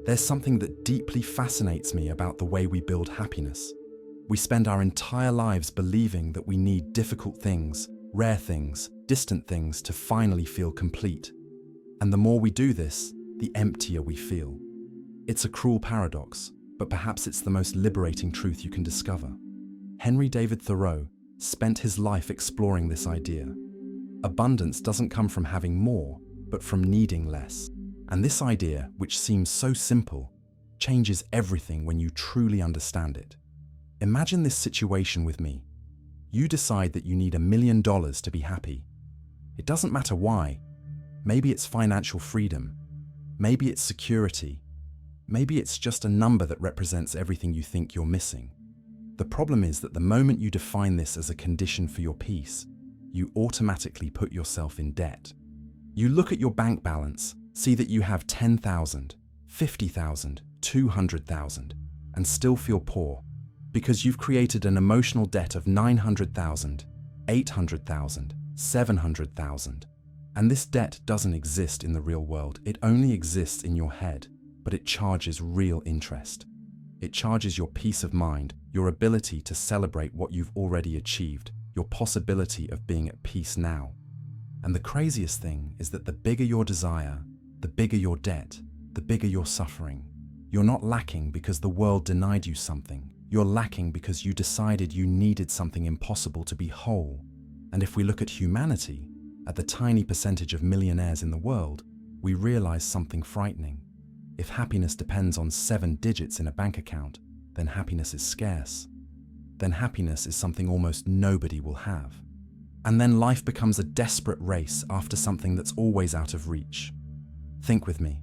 There's something that deeply fascinates me about the way we build happiness. We spend our entire lives believing that we need difficult things, rare things, distant things to finally feel complete. And the more we do this, the emptier we feel. It's a cruel paradox, but perhaps it's the most liberating truth you can discover. Henry David Thoreau spent his life exploring this idea. Abundance doesn't come from having more, but from needing less. And this idea, which seems so simple, changes everything when you truly understand it. Imagine this situation with me. You decide that you need $1 million to be happy. It doesn't matter why. Maybe it's financial freedom. Maybe it's security. Maybe it's just a number that represents everything you think you're missing. The problem is that the moment you define this as a condition for your peace, you automatically put yourself in debt. You look at your bank balance, see that you have 10,000, 50,000, 200,000, and still feel poor because you've created an emotional debt of 900,000, 800,000, 700,000. And this debt doesn't exist in the real world. It only exists in your head, but it charges real interest. It charges your peace of mind, your ability to celebrate what you've already achieved, your possibility of being at peace now. And the craziest thing is that the bigger your desire, the bigger your debt, the bigger your suffering. You're not lacking because the world denied you something. You're lacking because you decided you needed something impossible to be whole. And if we look at humanity, at the tiny percentage of millionaires in the world, we realize something frightening. If happiness depends on 7 digits in a bank account, then happiness is scarce. Then happiness is something almost nobody will have. And then life becomes a desperate race after something that's always out of reach. Think with me.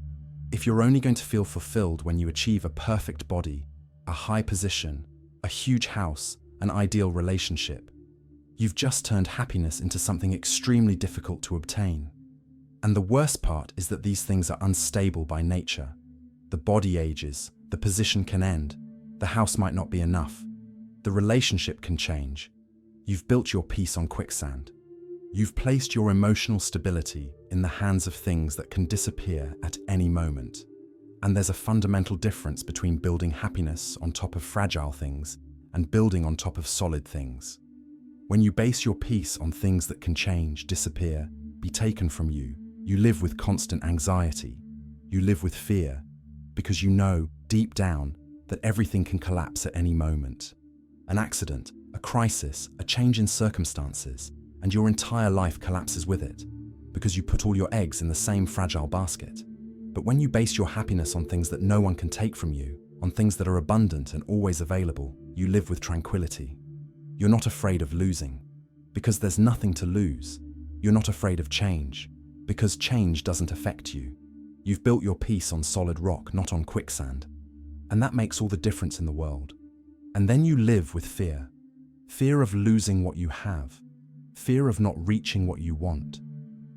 If you're only going to feel fulfilled when you achieve a perfect body, a high position, a huge house, an ideal relationship, you've just turned happiness into something extremely difficult to obtain. And the worst part is that these things are unstable by nature. The body ages, the position can end, the house might not be enough, the relationship can change. You've built your peace on quicksand. You've placed your emotional stability in the hands of things that can disappear at any moment. And there's a fundamental difference between building happiness on top of fragile things and building on top of solid things. When you base your peace on things that can change, disappear, be taken from you, you live with constant anxiety. You live with fear because you know, deep down, that everything can collapse at any moment. An accident, a crisis, a change in circumstances, and your entire life collapses with it because you put all your eggs in the same fragile basket. But when you base your happiness on things that no one can take from you, on things that are abundant and always available, you live with tranquility. You're not afraid of losing because there's nothing to lose. You're not afraid of change because change doesn't affect you. You've built your peace on solid rock, not on quicksand. And that makes all the difference in the world. And then you live with fear. Fear of losing what you have. Fear of not reaching what you want.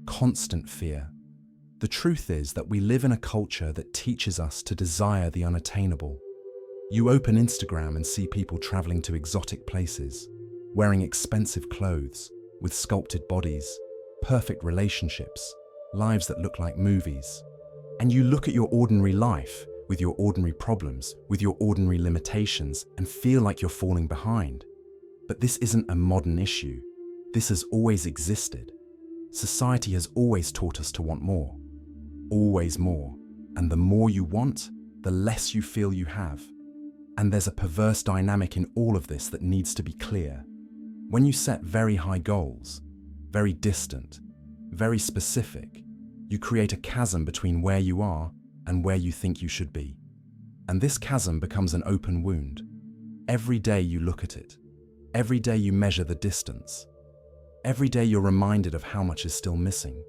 Constant fear. The truth is that we live in a culture that teaches us to desire the unattainable. You open Instagram and see people traveling to exotic places, wearing expensive clothes, with sculpted bodies, perfect relationships, lives that look like movies. And you look at your ordinary life, with your ordinary problems, with your ordinary limitations, and feel like you're falling behind. But this isn't a modern issue. This has always existed. Society has always taught us to want more. Always more. And the more you want, the less you feel you have. And there's a perverse dynamic in all of this that needs to be clear. When you set very high goals, very distant, very specific, you create a chasm between where you are and where you think you should be. And this chasm becomes an open wound. Every day you look at it. Every day you measure the distance. Every day you're reminded of how much is still missing.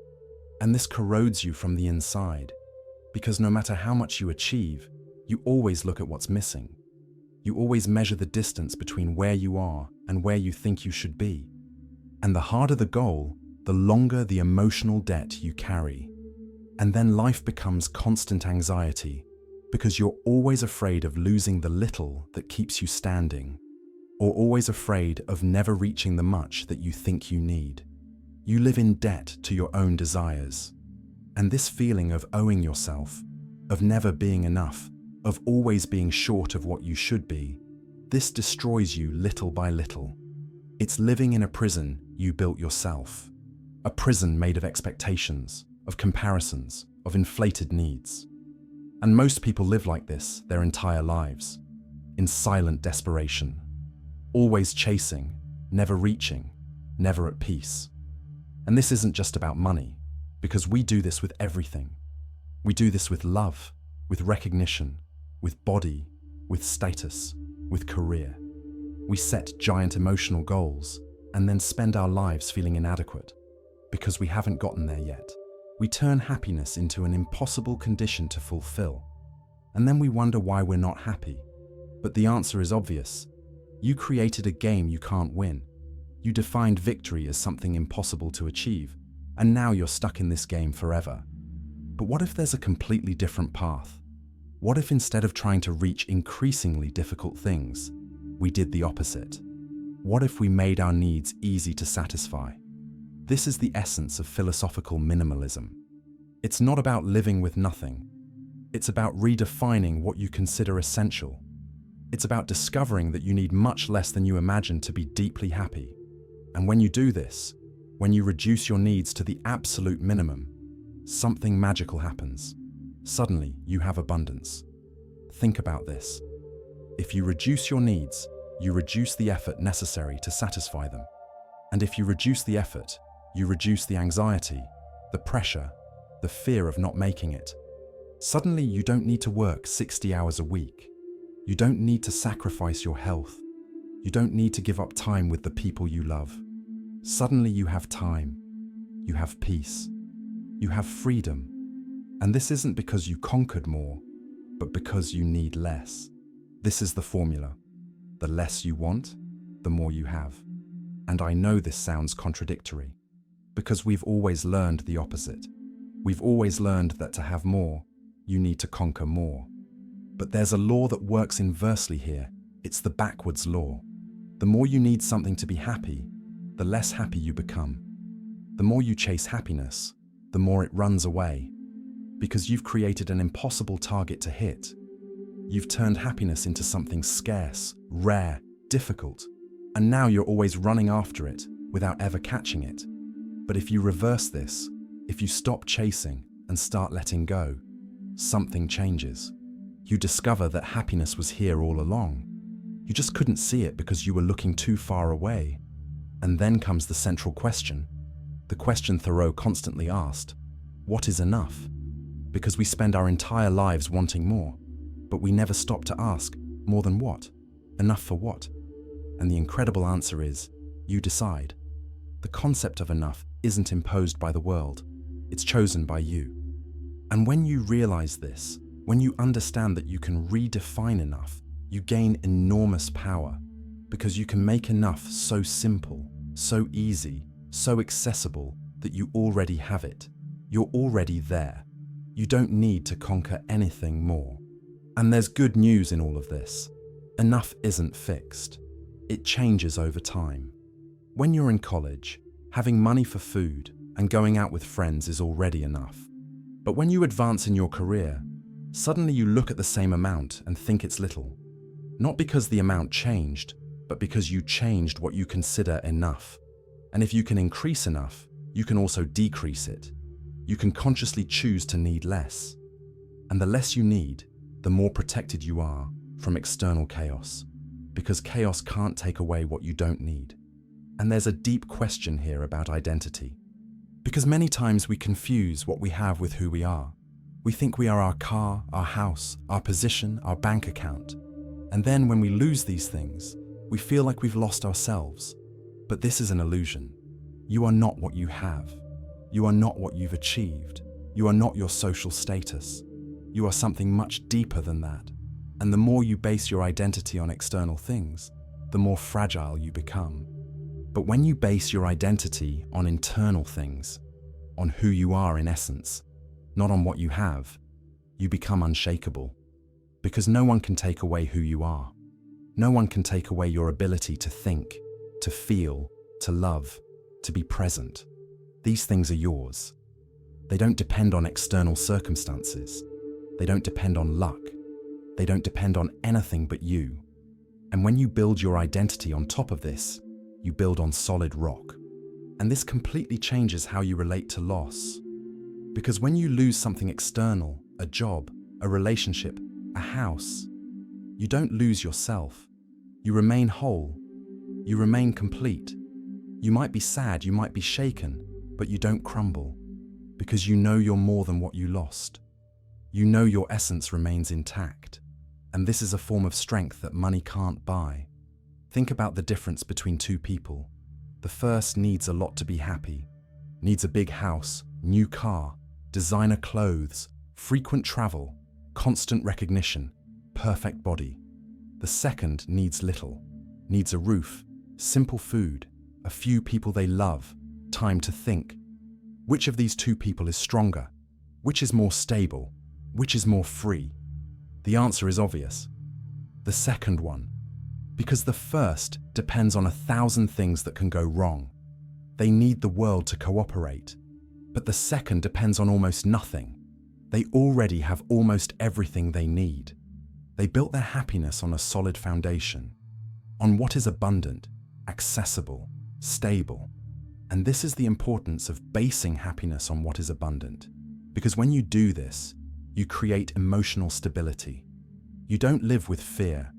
And this corrodes you from the inside, because no matter how much you achieve, you always look at what's missing. You always measure the distance between where you are and where you think you should be. And the harder the goal, the longer the emotional debt you carry. And then life becomes constant anxiety, because you're always afraid of losing the little that keeps you standing, or always afraid of never reaching the much that you think you need. You live in debt to your own desires. And this feeling of owing yourself, of never being enough, of always being short of what you should be, this destroys you little by little. It's living in a prison you built yourself. A prison made of expectations, of comparisons, of inflated needs. And most people live like this their entire lives, in silent desperation, always chasing, never reaching, never at peace. And this isn't just about money, because we do this with everything. We do this with love, with recognition, with body, with status, with career. We set giant emotional goals and then spend our lives feeling inadequate because we haven't gotten there yet. We turn happiness into an impossible condition to fulfill, and then we wonder why we're not happy. But the answer is obvious. You created a game you can't win. You defined victory as something impossible to achieve, and now you're stuck in this game forever. But what if there's a completely different path? What if instead of trying to reach increasingly difficult things, we did the opposite? What if we made our needs easy to satisfy? This is the essence of philosophical minimalism. It's not about living with nothing. It's about redefining what you consider essential. It's about discovering that you need much less than you imagined to be deeply happy. And when you do this, when you reduce your needs to the absolute minimum, something magical happens. Suddenly, you have abundance. Think about this. If you reduce your needs, you reduce the effort necessary to satisfy them. And if you reduce the effort, you reduce the anxiety, the pressure, the fear of not making it. Suddenly, you don't need to work 60 hours a week. You don't need to sacrifice your health. You don't need to give up time with the people you love. Suddenly, you have time. You have peace. You have freedom. And this isn't because you conquered more, but because you need less. This is the formula. The less you want, the more you have. And I know this sounds contradictory, because we've always learned the opposite. We've always learned that to have more, you need to conquer more. But there's a law that works inversely here. It's the backwards law. The more you need something to be happy, the less happy you become. The more you chase happiness, the more it runs away. Because you've created an impossible target to hit. You've turned happiness into something scarce, rare, difficult, and now you're always running after it without ever catching it. But if you reverse this, if you stop chasing and start letting go, something changes. You discover that happiness was here all along. You just couldn't see it because you were looking too far away. And then comes the central question, the question Thoreau constantly asked, what is enough? Because we spend our entire lives wanting more, but we never stop to ask, more than what? Enough for what? And the incredible answer is, you decide. The concept of enough isn't imposed by the world, it's chosen by you. And when you realize this, when you understand that you can redefine enough, you gain enormous power, because you can make enough so simple, so easy, so accessible that you already have it. You're already there. You don't need to conquer anything more. And there's good news in all of this. Enough isn't fixed. It changes over time. When you're in college, having money for food and going out with friends is already enough. But when you advance in your career, suddenly you look at the same amount and think it's little. Not because the amount changed, but because you changed what you consider enough. And if you can increase enough, you can also decrease it. You can consciously choose to need less. And the less you need, the more protected you are from external chaos, because chaos can't take away what you don't need. And there's a deep question here about identity. Because many times we confuse what we have with who we are. We think we are our car, our house, our position, our bank account. And then when we lose these things, we feel like we've lost ourselves. But this is an illusion. You are not what you have. You are not what you've achieved. You are not your social status. You are something much deeper than that. And the more you base your identity on external things, the more fragile you become. But when you base your identity on internal things, on who you are in essence, not on what you have, you become unshakable. Because no one can take away who you are. No one can take away your ability to think, to feel, to love, to be present. These things are yours. They don't depend on external circumstances. They don't depend on luck. They don't depend on anything but you. And when you build your identity on top of this, you build on solid rock. And this completely changes how you relate to loss. Because when you lose something external, a job, a relationship, a house, you don't lose yourself. You remain whole. You remain complete. You might be sad, you might be shaken, but you don't crumble. Because you know you're more than what you lost. You know your essence remains intact. And this is a form of strength that money can't buy. Think about the difference between two people. The first needs a lot to be happy. Needs a big house, new car, designer clothes, frequent travel, constant recognition, perfect body. The second needs little. Needs a roof, simple food, a few people they love, time to think. Which of these two people is stronger? Which is more stable? Which is more free? The answer is obvious. The second one. Because the first depends on 1,000 things that can go wrong. They need the world to cooperate. But the second depends on almost nothing. They already have almost everything they need. They built their happiness on a solid foundation, on what is abundant, accessible, stable. And this is the importance of basing happiness on what is abundant. Because when you do this, you create emotional stability. You don't live with fear.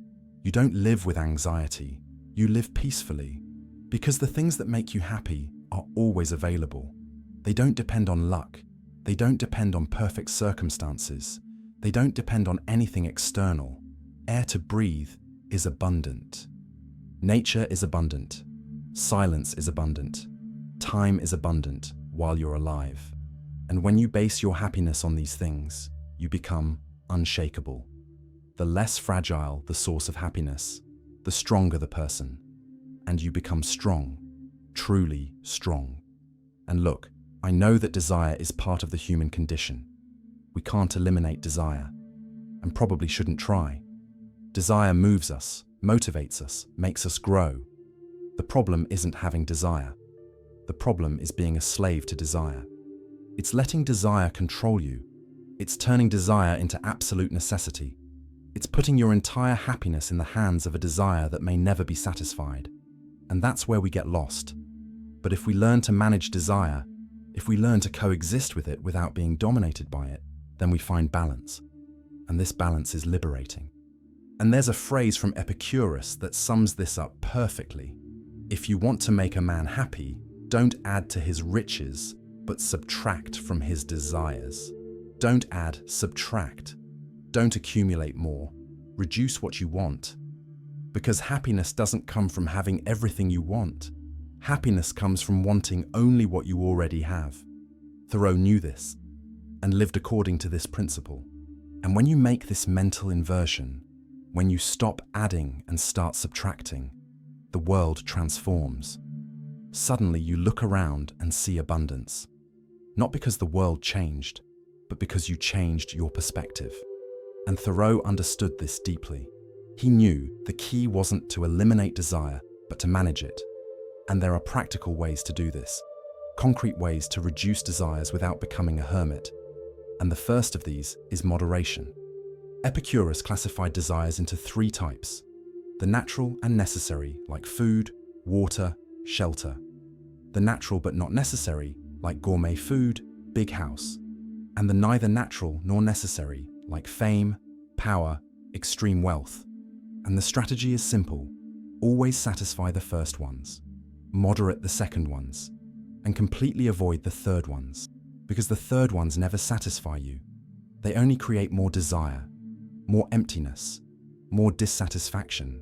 You don't live with anxiety. You live peacefully. Because the things that make you happy are always available. They don't depend on luck. They don't depend on perfect circumstances. They don't depend on anything external. Air to breathe is abundant. Nature is abundant. Silence is abundant. Time is abundant while you're alive. And when you base your happiness on these things, you become unshakable. The less fragile the source of happiness, the stronger the person. And you become strong, truly strong. And look, I know that desire is part of the human condition. We can't eliminate desire, and probably shouldn't try. Desire moves us, motivates us, makes us grow. The problem isn't having desire. The problem is being a slave to desire. It's letting desire control you. It's turning desire into absolute necessity. It's putting your entire happiness in the hands of a desire that may never be satisfied. And that's where we get lost. But if we learn to manage desire, if we learn to coexist with it without being dominated by it, then we find balance. And this balance is liberating. And there's a phrase from Epicurus that sums this up perfectly. If you want to make a man happy, don't add to his riches, but subtract from his desires. Don't add, subtract. Don't accumulate more. Reduce what you want. Because happiness doesn't come from having everything you want. Happiness comes from wanting only what you already have. Thoreau knew this and lived according to this principle. And when you make this mental inversion, when you stop adding and start subtracting, the world transforms. Suddenly you look around and see abundance. Not because the world changed, but because you changed your perspective. And Thoreau understood this deeply. He knew the key wasn't to eliminate desire, but to manage it. And there are practical ways to do this, concrete ways to reduce desires without becoming a hermit. And the first of these is moderation. Epicurus classified desires into 3 types: the natural and necessary, like food, water, shelter; the natural but not necessary, like gourmet food, big house; and the neither natural nor necessary, like fame, power, extreme wealth. And the strategy is simple: always satisfy the first ones, moderate the second ones, and completely avoid the third ones. Because the third ones never satisfy you. They only create more desire, more emptiness, more dissatisfaction.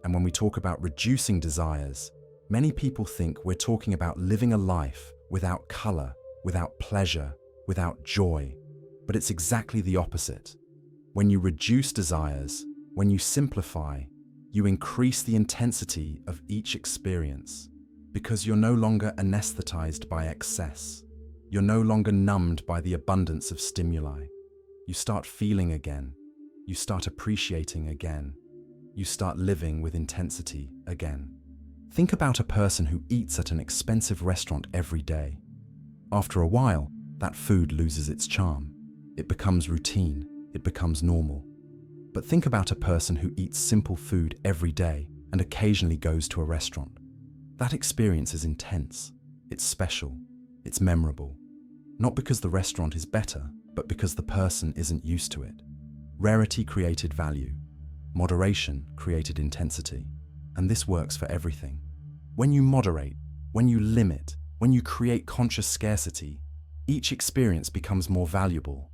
And when we talk about reducing desires, many people think we're talking about living a life without color, without pleasure, without joy. But it's exactly the opposite. When you reduce desires, when you simplify, you increase the intensity of each experience. Because you're no longer anesthetized by excess. You're no longer numbed by the abundance of stimuli. You start feeling again. You start appreciating again. You start living with intensity again. Think about a person who eats at an expensive restaurant every day. After a while, that food loses its charm. It becomes routine. it becomes normal. But think about a person who eats simple food every day and occasionally goes to a restaurant. That experience is intense, it's special, it's memorable. Not because the restaurant is better, but because the person isn't used to it. Rarity created value. Moderation created intensity. And this works for everything. When you moderate, when you limit, when you create conscious scarcity, each experience becomes more valuable.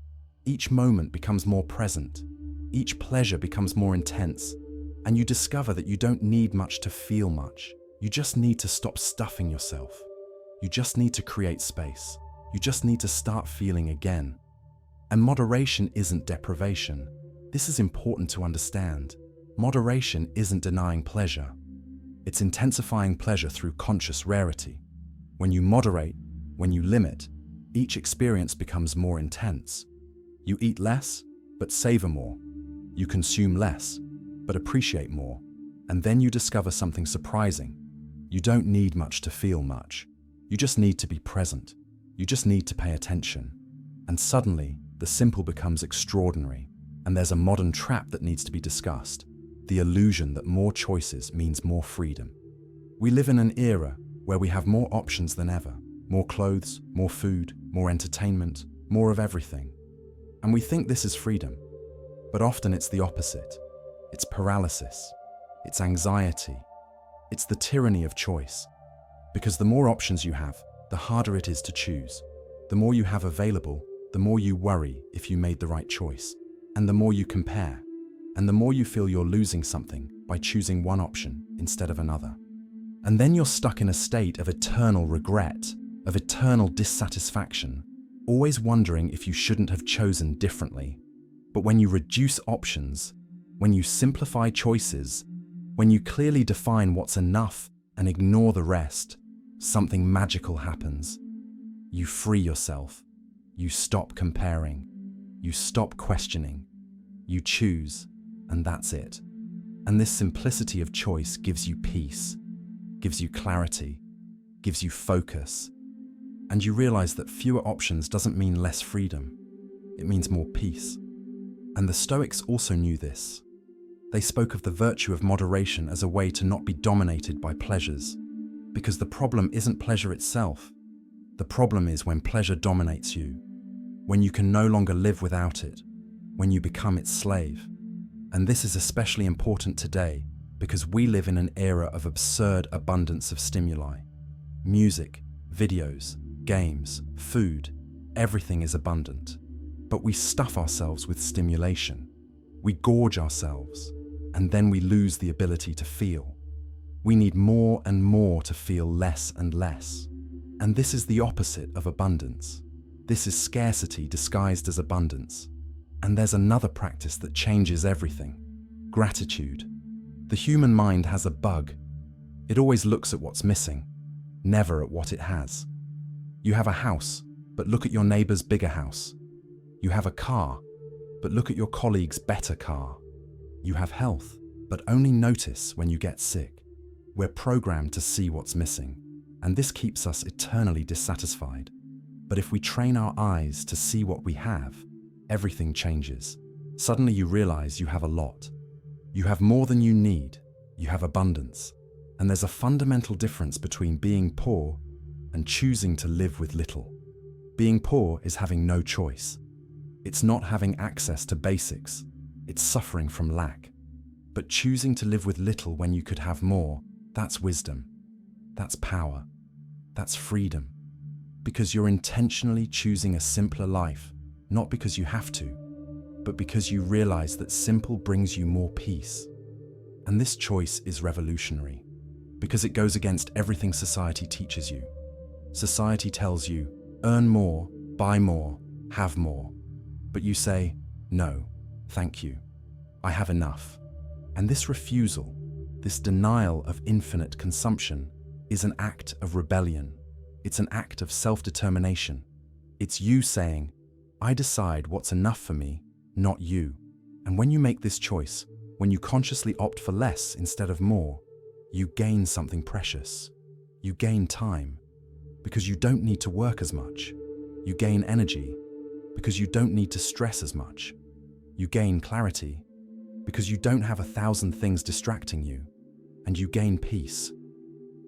Each moment becomes more present. Each pleasure becomes more intense. And you discover that you don't need much to feel much. You just need to stop stuffing yourself. You just need to create space. You just need to start feeling again. And moderation isn't deprivation. This is important to understand. Moderation isn't denying pleasure. It's intensifying pleasure through conscious rarity. When you moderate, when you limit, each experience becomes more intense. You eat less, but savor more. You consume less, but appreciate more. And then you discover something surprising. You don't need much to feel much. You just need to be present. You just need to pay attention. And suddenly, the simple becomes extraordinary. And there's a modern trap that needs to be discussed. The illusion that more choices means more freedom. We live in an era where we have more options than ever. More clothes, more food, more entertainment, more of everything. And we think this is freedom. But often it's the opposite. It's paralysis. It's anxiety. It's the tyranny of choice. Because the more options you have, the harder it is to choose. The more you have available, the more you worry if you made the right choice. And the more you compare. And the more you feel you're losing something by choosing one option instead of another. And then you're stuck in a state of eternal regret, of eternal dissatisfaction, always wondering if you shouldn't have chosen differently. But when you reduce options, when you simplify choices, when you clearly define what's enough and ignore the rest, something magical happens. You free yourself. You stop comparing. You stop questioning. You choose, and that's it. And this simplicity of choice gives you peace, gives you clarity, gives you focus. And you realize that fewer options doesn't mean less freedom. It means more peace. And the Stoics also knew this. They spoke of the virtue of moderation as a way to not be dominated by pleasures. Because the problem isn't pleasure itself. The problem is when pleasure dominates you. When you can no longer live without it. When you become its slave. And this is especially important today because we live in an era of absurd abundance of stimuli. Music, videos, games, food, everything is abundant. But we stuff ourselves with stimulation. We gorge ourselves, and then we lose the ability to feel. We need more and more to feel less and less. And this is the opposite of abundance. This is scarcity disguised as abundance. And there's another practice that changes everything. Gratitude. The human mind has a bug. It always looks at what's missing, never at what it has. You have a house, but look at your neighbor's bigger house. You have a car, but look at your colleague's better car. You have health, but only notice when you get sick. We're programmed to see what's missing, and this keeps us eternally dissatisfied. But if we train our eyes to see what we have, everything changes. Suddenly you realize you have a lot. You have more than you need. You have abundance. And there's a fundamental difference between being poor and choosing to live with little. Being poor is having no choice. It's not having access to basics. It's suffering from lack. But choosing to live with little when you could have more, that's wisdom. That's power. That's freedom. Because you're intentionally choosing a simpler life, not because you have to, but because you realize that simple brings you more peace. And this choice is revolutionary, because it goes against everything society teaches you. Society tells you, earn more, buy more, have more. But you say, no, thank you. I have enough. And this refusal, this denial of infinite consumption, is an act of rebellion. It's an act of self-determination. It's you saying, I decide what's enough for me, not you. And when you make this choice, when you consciously opt for less instead of more, you gain something precious. You gain time, because you don't need to work as much. You gain energy, because you don't need to stress as much. You gain clarity because you don't have 1,000 things distracting you, and you gain peace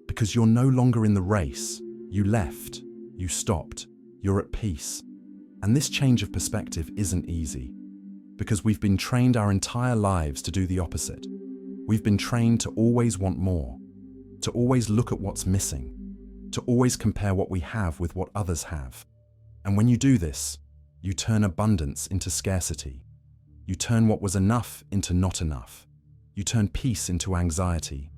because you're no longer in the race. You left, you stopped, you're at peace. And this change of perspective isn't easy because we've been trained our entire lives to do the opposite. We've been trained to always want more, to always look at what's missing, to always compare what we have with what others have. And when you do this, you turn abundance into scarcity. You turn what was enough into not enough. You turn peace into anxiety,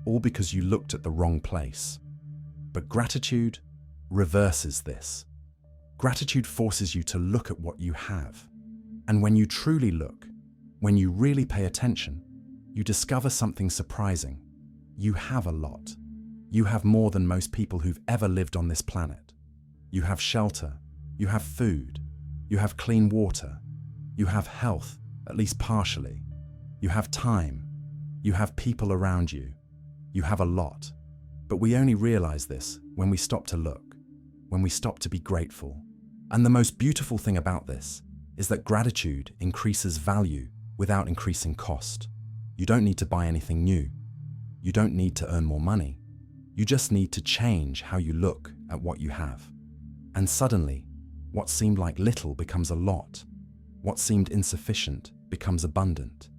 all because you looked at the wrong place. But gratitude reverses this. Gratitude forces you to look at what you have. And when you truly look, when you really pay attention, you discover something surprising. You have a lot. You have more than most people who've ever lived on this planet. You have shelter, you have food, you have clean water, you have health, at least partially. You have time, you have people around you. You have a lot. But we only realize this when we stop to look, when we stop to be grateful. And the most beautiful thing about this is that gratitude increases value without increasing cost. You don't need to buy anything new. You don't need to earn more money. You just need to change how you look at what you have. And suddenly, what seemed like little becomes a lot. What seemed insufficient becomes abundant.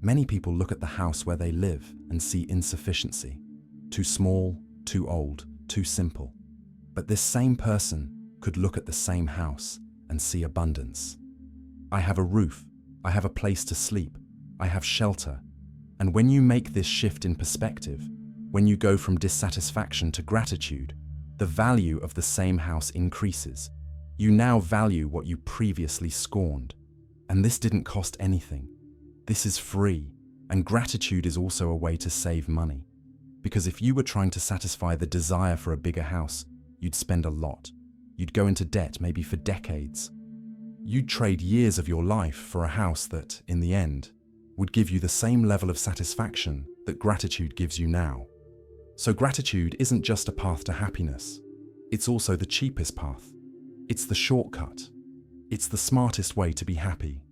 Many people look at the house where they live and see insufficiency. Too small, too old, too simple. But this same person could look at the same house and see abundance. I have a roof, I have a place to sleep, I have shelter. And when you make this shift in perspective, when you go from dissatisfaction to gratitude, the value of the same house increases. You now value what you previously scorned. And this didn't cost anything. This is free, and gratitude is also a way to save money. Because if you were trying to satisfy the desire for a bigger house, you'd spend a lot. You'd go into debt maybe for decades. You'd trade years of your life for a house that, in the end, would give you the same level of satisfaction that gratitude gives you now. So gratitude isn't just a path to happiness. It's also the cheapest path. It's the shortcut. It's the smartest way to be happy.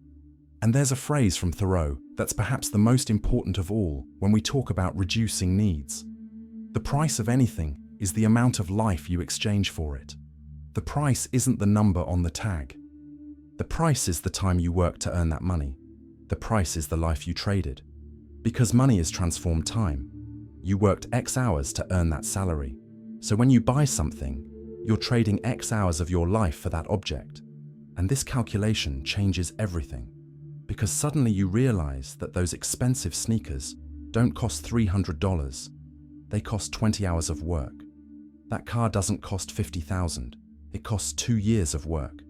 And there's a phrase from Thoreau that's perhaps the most important of all when we talk about reducing needs. The price of anything is the amount of life you exchange for it. The price isn't the number on the tag. The price is the time you work to earn that money. The price is the life you traded. Because money is transformed time. You worked X hours to earn that salary. So when you buy something, you're trading X hours of your life for that object. And this calculation changes everything. Because suddenly you realize that those expensive sneakers don't cost $300. They cost 20 hours of work. That car doesn't cost $50,000. It costs 2 years of work.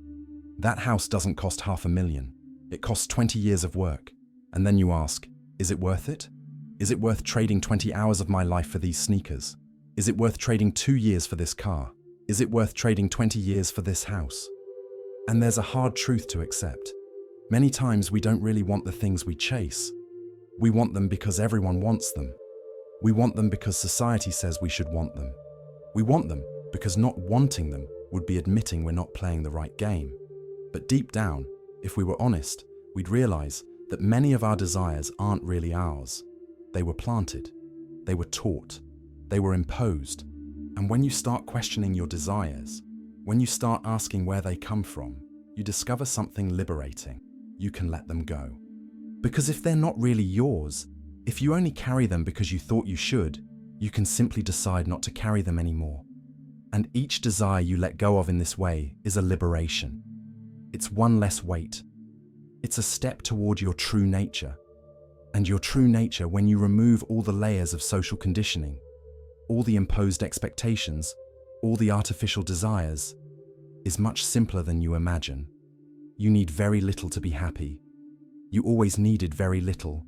That house doesn't cost $500,000. It costs 20 years of work. And then you ask, is it worth it? Is it worth trading 20 hours of my life for these sneakers? Is it worth trading 2 years for this car? Is it worth trading 20 years for this house? And there's a hard truth to accept. Many times we don't really want the things we chase. We want them because everyone wants them. We want them because society says we should want them. We want them because not wanting them would be admitting we're not playing the right game. But deep down, if we were honest, we'd realize that many of our desires aren't really ours. They were planted. They were taught. They were imposed. And when you start questioning your desires, when you start asking where they come from, you discover something liberating. You can let them go. Because if they're not really yours, if you only carry them because you thought you should, you can simply decide not to carry them anymore. And each desire you let go of in this way is a liberation. It's one less weight. It's a step toward your true nature. And your true nature, when you remove all the layers of social conditioning, all the imposed expectations, all the artificial desires, is much simpler than you imagine. You need very little to be happy. You always needed very little.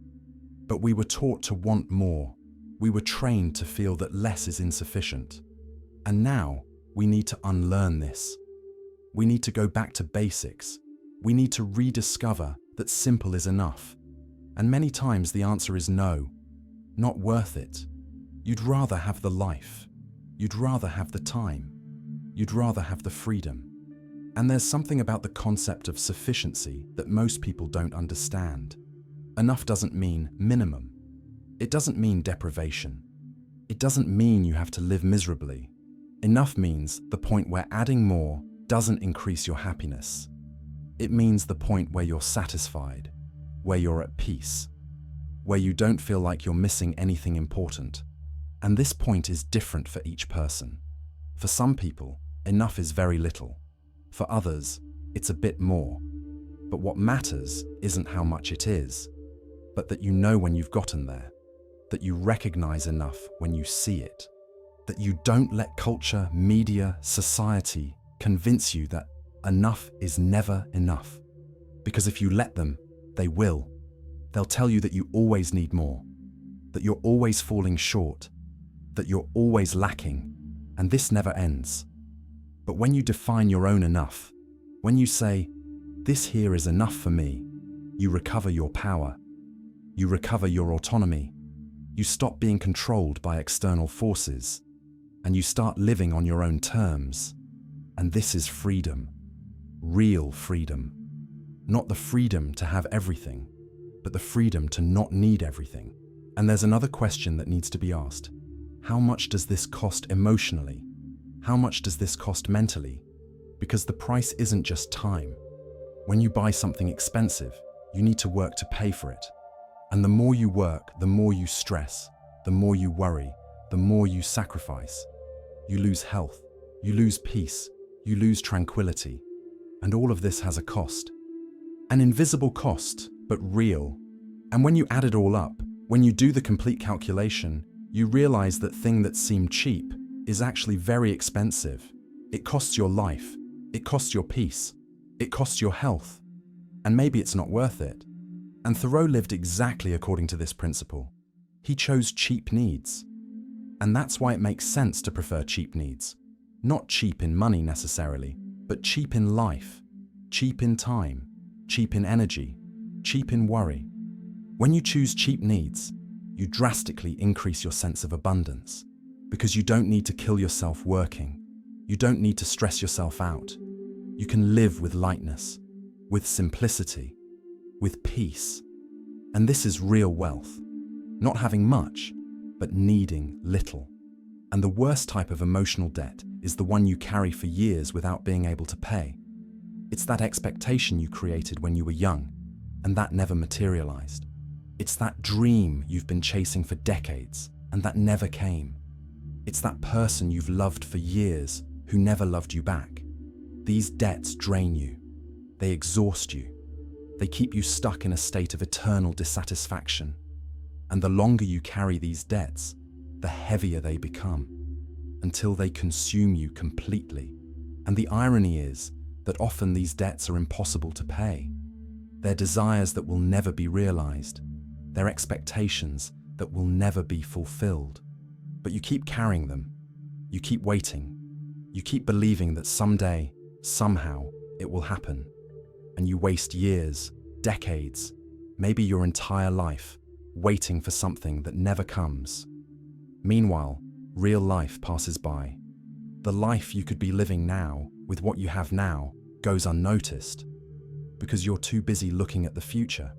But we were taught to want more. We were trained to feel that less is insufficient. And now, we need to unlearn this. We need to go back to basics. We need to rediscover that simple is enough. And many times the answer is no, not worth it. You'd rather have the life. You'd rather have the time. You'd rather have the freedom. And there's something about the concept of sufficiency that most people don't understand. Enough doesn't mean minimum. It doesn't mean deprivation. It doesn't mean you have to live miserably. Enough means the point where adding more doesn't increase your happiness. It means the point where you're satisfied, where you're at peace, where you don't feel like you're missing anything important. And this point is different for each person. For some people, enough is very little. For others, it's a bit more. But what matters isn't how much it is, but that you know when you've gotten there, that you recognize enough when you see it, that you don't let culture, media, society convince you that enough is never enough. Because if you let them, they will. They'll tell you that you always need more, that you're always falling short, that you're always lacking, and this never ends. But when you define your own enough, when you say, "This here is enough for me," you recover your power. You recover your autonomy. You stop being controlled by external forces, and you start living on your own terms. And this is freedom. Real freedom. Not the freedom to have everything, but the freedom to not need everything. And there's another question that needs to be asked. How much does this cost emotionally? How much does this cost mentally? Because the price isn't just time. When you buy something expensive, you need to work to pay for it. And the more you work, the more you stress, the more you worry, the more you sacrifice. You lose health, you lose peace, you lose tranquility. And all of this has a cost. An invisible cost, but real. And when you add it all up, when you do the complete calculation, you realize that thing that seemed cheap is actually very expensive. It costs your life, it costs your peace, it costs your health, and maybe it's not worth it. And Thoreau lived exactly according to this principle. He chose cheap needs. And that's why it makes sense to prefer cheap needs. Not cheap in money necessarily, but cheap in life, cheap in time, cheap in energy, cheap in worry. When you choose cheap needs, you drastically increase your sense of abundance. Because you don't need to kill yourself working. You don't need to stress yourself out. You can live with lightness, with simplicity, with peace. And this is real wealth. Not having much, but needing little. And the worst type of emotional debt is the one you carry for years without being able to pay. It's that expectation you created when you were young, and that never materialized. It's that dream you've been chasing for decades, and that never came. It's that person you've loved for years who never loved you back. These debts drain you. They exhaust you. They keep you stuck in a state of eternal dissatisfaction. And the longer you carry these debts, the heavier they become, until they consume you completely. And the irony is that often these debts are impossible to pay. They're desires that will never be realized. They're expectations that will never be fulfilled. But you keep carrying them. You keep waiting. You keep believing that someday, somehow, it will happen. And you waste years, decades, maybe your entire life, waiting for something that never comes. Meanwhile, real life passes by. The life you could be living now, with what you have now, goes unnoticed. Because you're too busy looking at the future,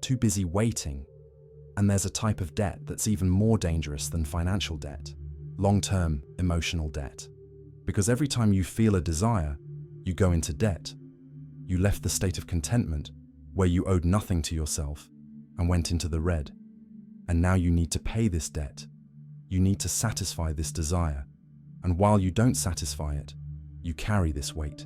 too busy waiting. And there's a type of debt that's even more dangerous than financial debt, long-term emotional debt. Because every time you feel a desire, you go into debt. You left the state of contentment, where you owed nothing to yourself, and went into the red. And now you need to pay this debt. You need to satisfy this desire. And while you don't satisfy it, you carry this weight.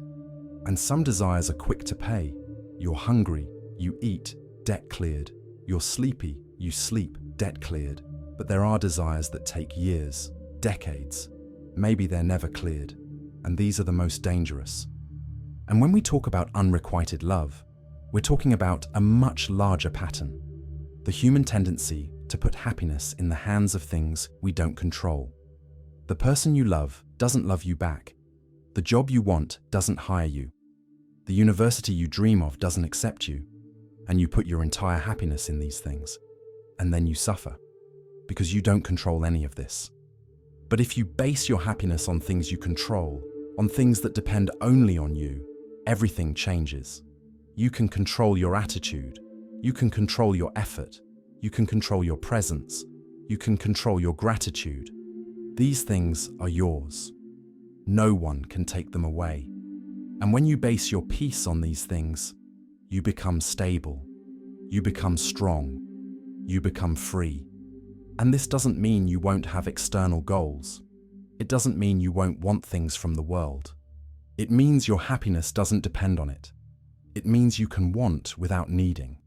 And some desires are quick to pay. You're hungry, you eat, debt cleared. You're sleepy, you sleep, debt cleared. But there are desires that take years, decades. Maybe they're never cleared. And these are the most dangerous. And when we talk about unrequited love, we're talking about a much larger pattern. The human tendency to put happiness in the hands of things we don't control. The person you love doesn't love you back. The job you want doesn't hire you. The university you dream of doesn't accept you. And you put your entire happiness in these things. And then you suffer. Because you don't control any of this. But if you base your happiness on things you control, on things that depend only on you, everything changes. You can control your attitude. You can control your effort. You can control your presence. You can control your gratitude. These things are yours. No one can take them away. And when you base your peace on these things, you become stable. You become strong. You become free. And this doesn't mean you won't have external goals. It doesn't mean you won't want things from the world. It means your happiness doesn't depend on it. It means you can want without needing,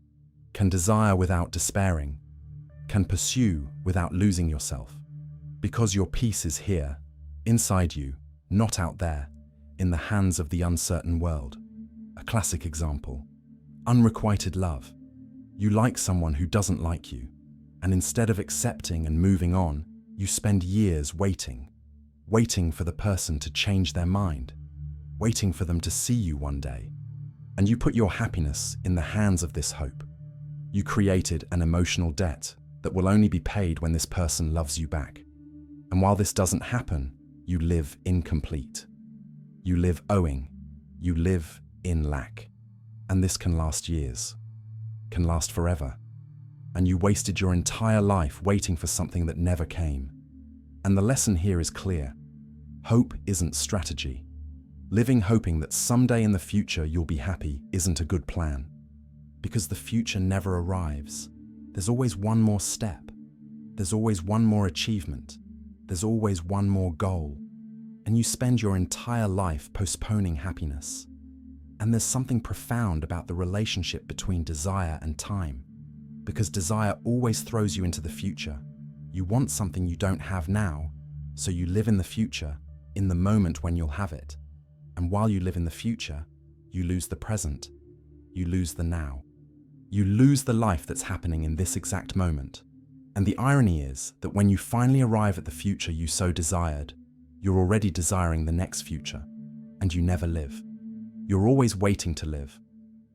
can desire without despairing, can pursue without losing yourself. Because your peace is here, inside you, not out there, in the hands of the uncertain world. A classic example. Unrequited love. You like someone who doesn't like you, and instead of accepting and moving on, you spend years waiting for the person to change their mind, waiting for them to see you one day. And you put your happiness in the hands of this hope. You created an emotional debt that will only be paid when this person loves you back. And while this doesn't happen, you live incomplete. You live owing. You live in lack. And this can last years, can last forever. And you wasted your entire life waiting for something that never came. And the lesson here is clear. Hope isn't strategy. Living hoping that someday in the future you'll be happy isn't a good plan. Because the future never arrives. There's always one more step. There's always one more achievement. There's always one more goal. And you spend your entire life postponing happiness. And there's something profound about the relationship between desire and time. Because desire always throws you into the future. You want something you don't have now, so you live in the future, in the moment when you'll have it. And while you live in the future, you lose the present. You lose the now. You lose the life that's happening in this exact moment. And the irony is that when you finally arrive at the future you so desired, you're already desiring the next future, and you never live. You're always waiting to live.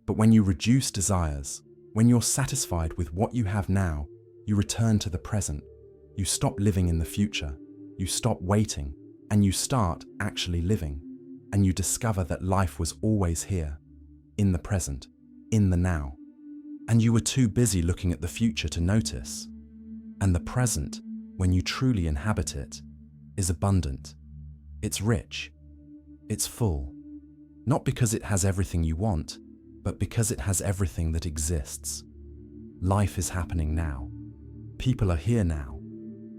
But when you reduce desires, when you're satisfied with what you have now, you return to the present. You stop living in the future. You stop waiting, and you start actually living. And you discover that life was always here, in the present, in the now. And you were too busy looking at the future to notice. And the present, when you truly inhabit it, is abundant. It's rich. It's full. Not because it has everything you want, but because it has everything that exists. Life is happening now. People are here now.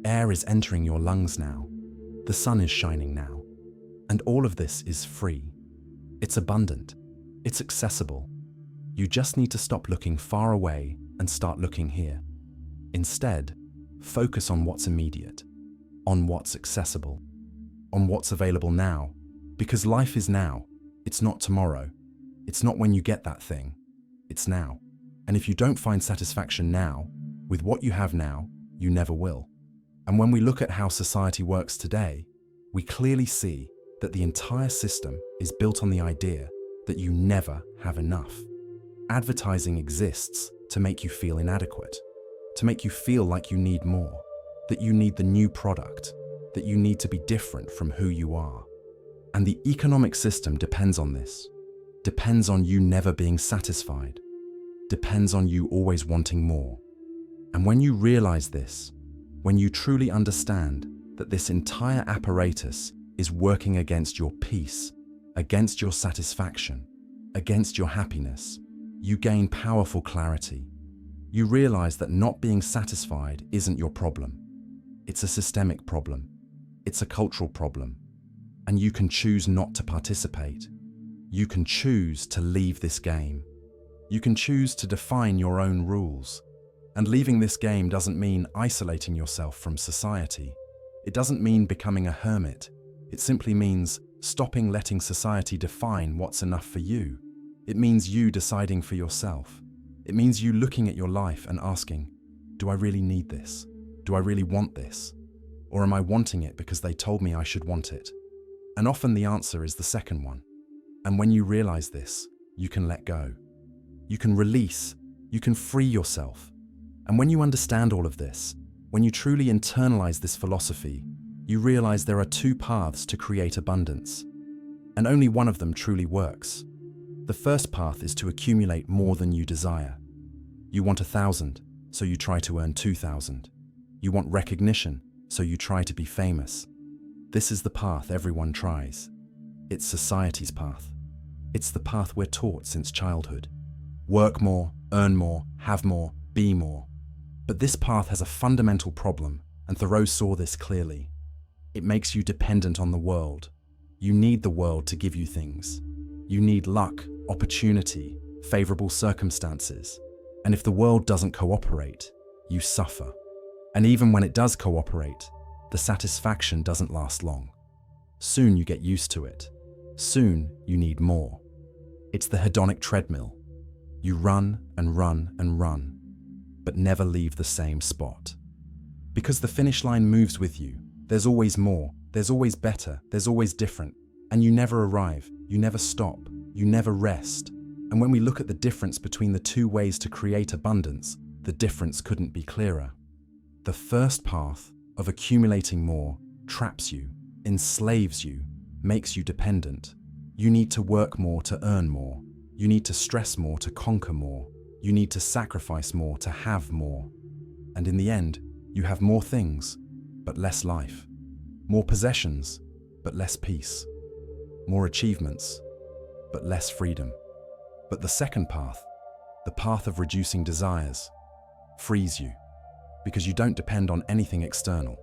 Air is entering your lungs now. The sun is shining now. And all of this is free. It's abundant. It's accessible. You just need to stop looking far away and start looking here. Instead, focus on what's immediate, on what's accessible, on what's available now. Because life is now. It's not tomorrow. It's not when you get that thing. It's now. And if you don't find satisfaction now, with what you have now, you never will. And when we look at how society works today, we clearly see that the entire system is built on the idea that you never have enough. Advertising exists to make you feel inadequate, to make you feel like you need more, that you need the new product, that you need to be different from who you are. And the economic system depends on this, depends on you never being satisfied, depends on you always wanting more. And when you realize this, when you truly understand that this entire apparatus is working against your peace, against your satisfaction, against your happiness, you gain powerful clarity. You realize that not being satisfied isn't your problem. It's a systemic problem. It's a cultural problem. And you can choose not to participate. You can choose to leave this game. You can choose to define your own rules. And leaving this game doesn't mean isolating yourself from society. It doesn't mean becoming a hermit. It simply means stopping letting society define what's enough for you. It means you deciding for yourself. It means you looking at your life and asking, do I really need this? Do I really want this? Or am I wanting it because they told me I should want it? And often the answer is the second one. And when you realize this, you can let go. You can release. You can free yourself. And when you understand all of this, when you truly internalize this philosophy, you realize there are two paths to create abundance. And only one of them truly works. The first path is to accumulate more than you desire. You want 1,000, so you try to earn 2,000. You want recognition, so you try to be famous. This is the path everyone tries. It's society's path. It's the path we're taught since childhood. Work more, earn more, have more, be more. But this path has a fundamental problem, and Thoreau saw this clearly. It makes you dependent on the world. You need the world to give you things. You need luck, opportunity, favorable circumstances. And if the world doesn't cooperate, you suffer. And even when it does cooperate, the satisfaction doesn't last long. Soon you get used to it. Soon you need more. It's the hedonic treadmill. You run and run and run, but never leave the same spot. Because the finish line moves with you. There's always more, there's always better, there's always different. And you never arrive, you never stop, you never rest. And when we look at the difference between the two ways to create abundance, the difference couldn't be clearer. The first path of accumulating more traps you, enslaves you, makes you dependent. You need to work more to earn more. You need to stress more to conquer more. You need to sacrifice more to have more. And in the end, you have more things, but less life. More possessions, but less peace. More achievements, but less freedom. But the second path, the path of reducing desires, frees you, because you don't depend on anything external.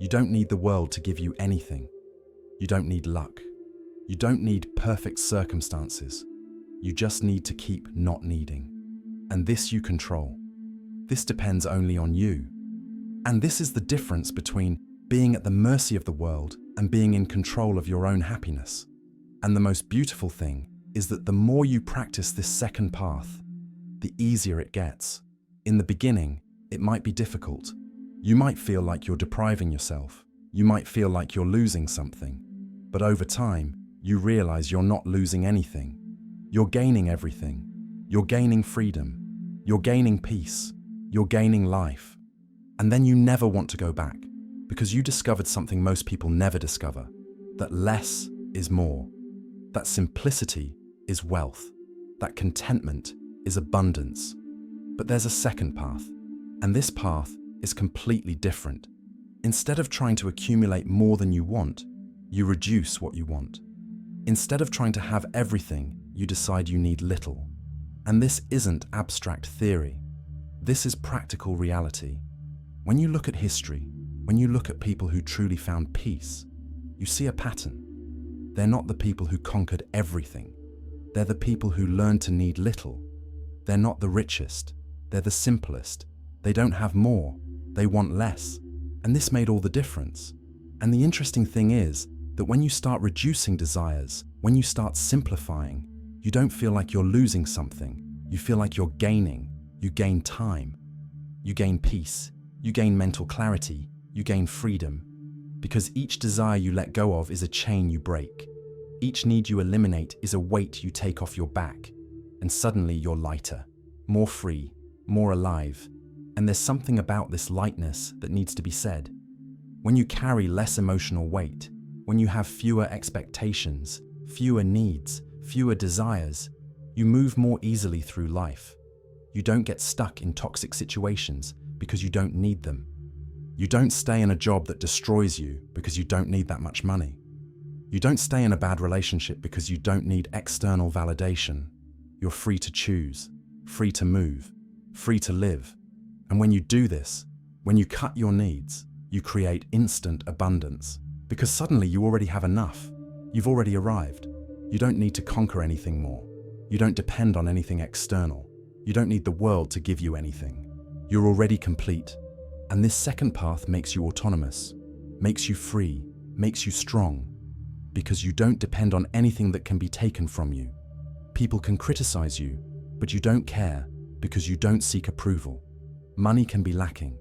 You don't need the world to give you anything. You don't need luck. You don't need perfect circumstances. You just need to keep not needing. And this you control. This depends only on you. And this is the difference between being at the mercy of the world and being in control of your own happiness. And the most beautiful thing is that the more you practice this second path, the easier it gets. In the beginning, it might be difficult. You might feel like you're depriving yourself. You might feel like you're losing something. But over time, you realize you're not losing anything. You're gaining everything. You're gaining freedom. You're gaining peace. You're gaining life. And then you never want to go back, because you discovered something most people never discover, that less is more, that simplicity is wealth, that contentment is abundance. But there's a second path, and this path is completely different. Instead of trying to accumulate more than you want, you reduce what you want. Instead of trying to have everything, you decide you need little. And this isn't abstract theory. This is practical reality. When you look at history, when you look at people who truly found peace, you see a pattern. They're not the people who conquered everything. They're the people who learned to need little. They're not the richest. They're the simplest. They don't have more. They want less. And this made all the difference. And the interesting thing is that when you start reducing desires, when you start simplifying, you don't feel like you're losing something. You feel like you're gaining. You gain time. You gain peace. You gain mental clarity. You gain freedom. Because each desire you let go of is a chain you break. Each need you eliminate is a weight you take off your back. And suddenly you're lighter, more free, more alive. And there's something about this lightness that needs to be said. When you carry less emotional weight, when you have fewer expectations, fewer needs, fewer desires, you move more easily through life. You don't get stuck in toxic situations because you don't need them. You don't stay in a job that destroys you because you don't need that much money. You don't stay in a bad relationship because you don't need external validation. You're free to choose, free to move, free to live. And when you do this, when you cut your needs, you create instant abundance. Because suddenly you already have enough. You've already arrived. You don't need to conquer anything more. You don't depend on anything external. You don't need the world to give you anything. You're already complete. And this second path makes you autonomous, makes you free, makes you strong. Because you don't depend on anything that can be taken from you. People can criticize you, but you don't care because you don't seek approval. Money can be lacking,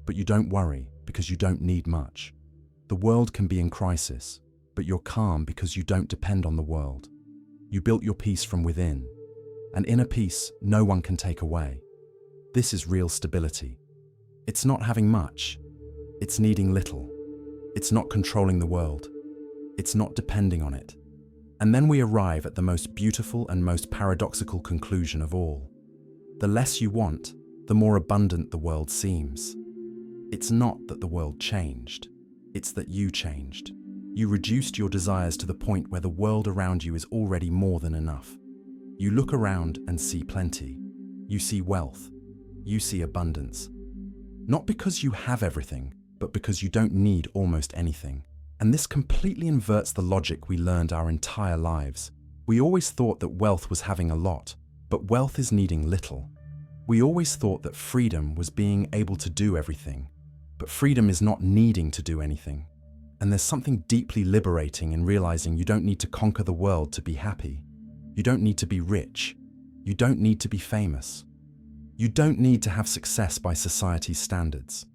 but you don't worry because you don't need much. The world can be in crisis, but you're calm because you don't depend on the world. You built your peace from within, and inner peace no one can take away. This is real stability. It's not having much, it's needing little. It's not controlling the world, it's not depending on it. And then we arrive at the most beautiful and most paradoxical conclusion of all. The less you want, the more abundant the world seems. It's not that the world changed, it's that you changed. You reduced your desires to the point where the world around you is already more than enough. You look around and see plenty. You see wealth. You see abundance. Not because you have everything, but because you don't need almost anything. And this completely inverts the logic we learned our entire lives. We always thought that wealth was having a lot, but wealth is needing little. We always thought that freedom was being able to do everything, but freedom is not needing to do anything. And there's something deeply liberating in realizing you don't need to conquer the world to be happy. You don't need to be rich. You don't need to be famous. You don't need to have success by society's standards.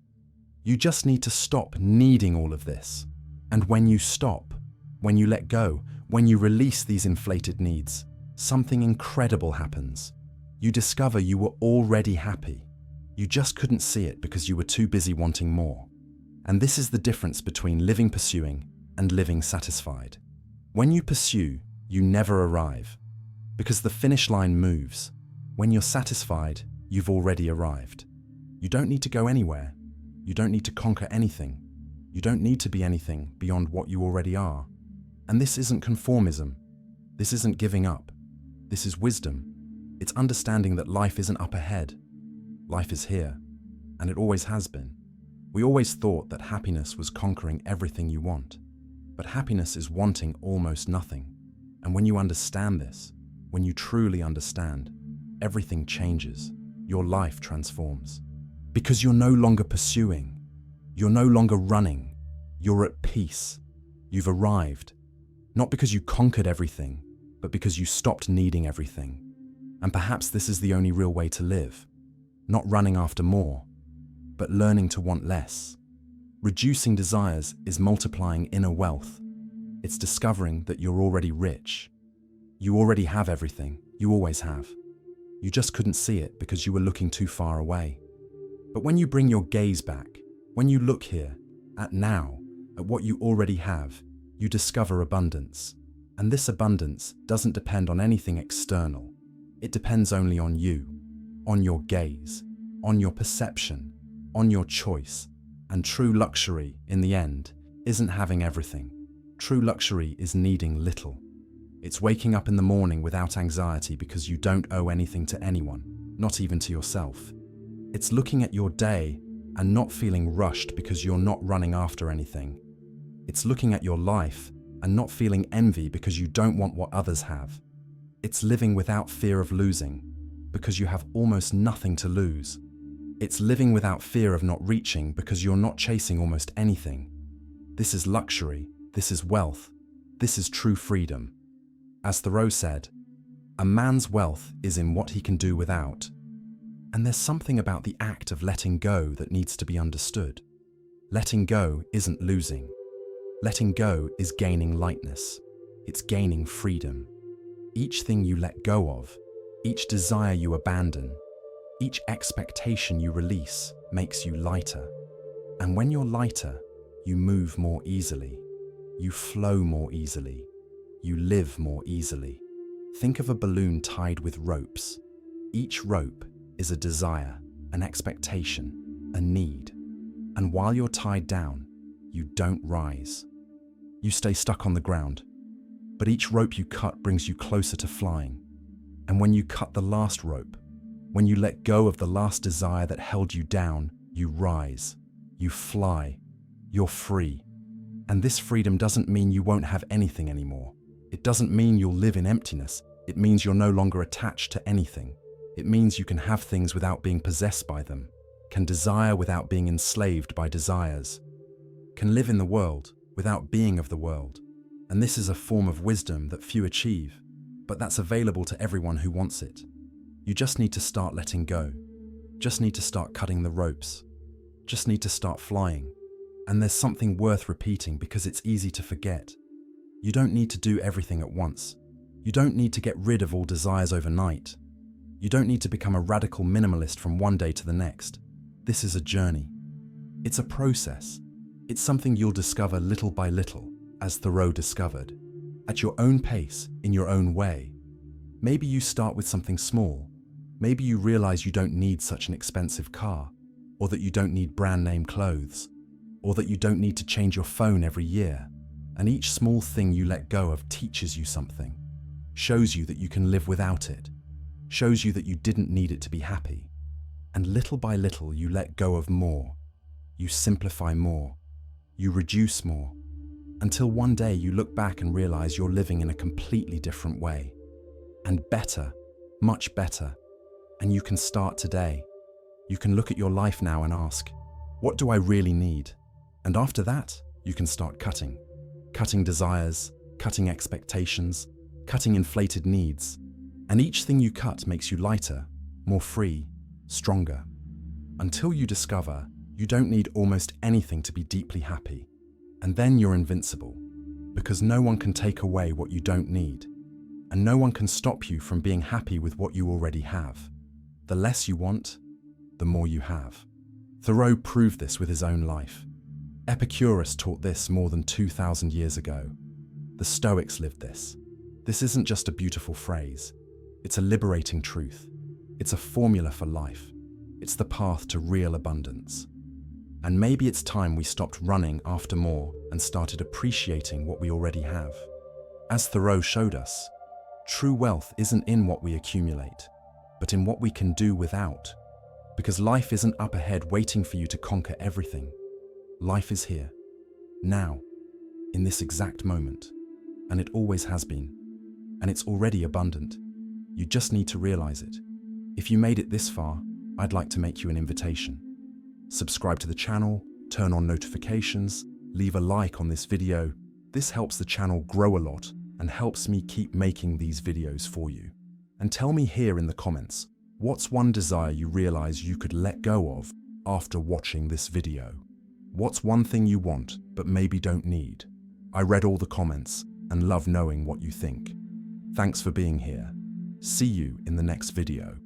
You just need to stop needing all of this. And when you stop, when you let go, when you release these inflated needs, something incredible happens. You discover you were already happy. You just couldn't see it because you were too busy wanting more. And this is the difference between living pursuing and living satisfied. When you pursue, you never arrive, because the finish line moves. When you're satisfied, you've already arrived. You don't need to go anywhere. You don't need to conquer anything. You don't need to be anything beyond what you already are. And this isn't conformism. This isn't giving up. This is wisdom. It's understanding that life isn't up ahead. Life is here, and it always has been. We always thought that happiness was conquering everything you want. But happiness is wanting almost nothing. And when you understand this, when you truly understand, everything changes. Your life transforms. Because you're no longer pursuing. You're no longer running. You're at peace. You've arrived. Not because you conquered everything, but because you stopped needing everything. And perhaps this is the only real way to live. Not running after more, but learning to want less. Reducing desires is multiplying inner wealth. It's discovering that you're already rich. You already have everything. You always have. You just couldn't see it because you were looking too far away. But when you bring your gaze back, when you look here, at now, at what you already have, you discover abundance. And this abundance doesn't depend on anything external. It depends only on you, on your gaze, on your perception, on your choice. And true luxury, in the end, isn't having everything. True luxury is needing little. It's waking up in the morning without anxiety because you don't owe anything to anyone, not even to yourself. It's looking at your day and not feeling rushed because you're not running after anything. It's looking at your life and not feeling envy because you don't want what others have. It's living without fear of losing because you have almost nothing to lose. It's living without fear of not reaching because you're not chasing almost anything. This is luxury. This is wealth. This is true freedom. As Thoreau said, a man's wealth is in what he can do without. And there's something about the act of letting go that needs to be understood. Letting go isn't losing. Letting go is gaining lightness. It's gaining freedom. Each thing you let go of, each desire you abandon, each expectation you release makes you lighter. And when you're lighter, you move more easily. You flow more easily. You live more easily. Think of a balloon tied with ropes. Each rope is a desire, an expectation, a need. And while you're tied down, you don't rise. You stay stuck on the ground. But each rope you cut brings you closer to flying. And when you cut the last rope, when you let go of the last desire that held you down, you rise. You fly. You're free. And this freedom doesn't mean you won't have anything anymore. It doesn't mean you'll live in emptiness. It means you're no longer attached to anything. It means you can have things without being possessed by them, can desire without being enslaved by desires, can live in the world without being of the world. And this is a form of wisdom that few achieve, but that's available to everyone who wants it. You just need to start letting go. Just need to start cutting the ropes. Just need to start flying. And there's something worth repeating because it's easy to forget. You don't need to do everything at once. You don't need to get rid of all desires overnight. You don't need to become a radical minimalist from one day to the next. This is a journey. It's a process. It's something you'll discover little by little, as Thoreau discovered. at your own pace, in your own way. Maybe you start with something small. Maybe you realize you don't need such an expensive car, or that you don't need brand name clothes, or that you don't need to change your phone every year. And each small thing you let go of teaches you something, shows you that you can live without it, shows you that you didn't need it to be happy. And little by little, you let go of more. You simplify more. You reduce more. Until one day you look back and realize you're living in a completely different way. And better, much better. And you can start today. You can look at your life now and ask, what do I really need? And after that, you can start cutting. Cutting desires, cutting expectations, cutting inflated needs. And each thing you cut makes you lighter, more free, stronger. Until you discover you don't need almost anything to be deeply happy. And then you're invincible, because no one can take away what you don't need. And no one can stop you from being happy with what you already have. The less you want, the more you have. Thoreau proved this with his own life. Epicurus taught this more than 2,000 years ago. The Stoics lived this. This isn't just a beautiful phrase. It's a liberating truth. It's a formula for life. It's the path to real abundance. And maybe it's time we stopped running after more and started appreciating what we already have. As Thoreau showed us, true wealth isn't in what we accumulate, but in what we can do without. Because life isn't up ahead waiting for you to conquer everything. Life is here, now, in this exact moment. And it always has been. And it's already abundant. You just need to realize it. If you made it this far, I'd like to make you an invitation. Subscribe to the channel, turn on notifications, leave a like on this video. This helps the channel grow a lot and helps me keep making these videos for you. And tell me here in the comments, what's one desire you realize you could let go of after watching this video? What's one thing you want but maybe don't need? I read all the comments and love knowing what you think. Thanks for being here. See you in the next video.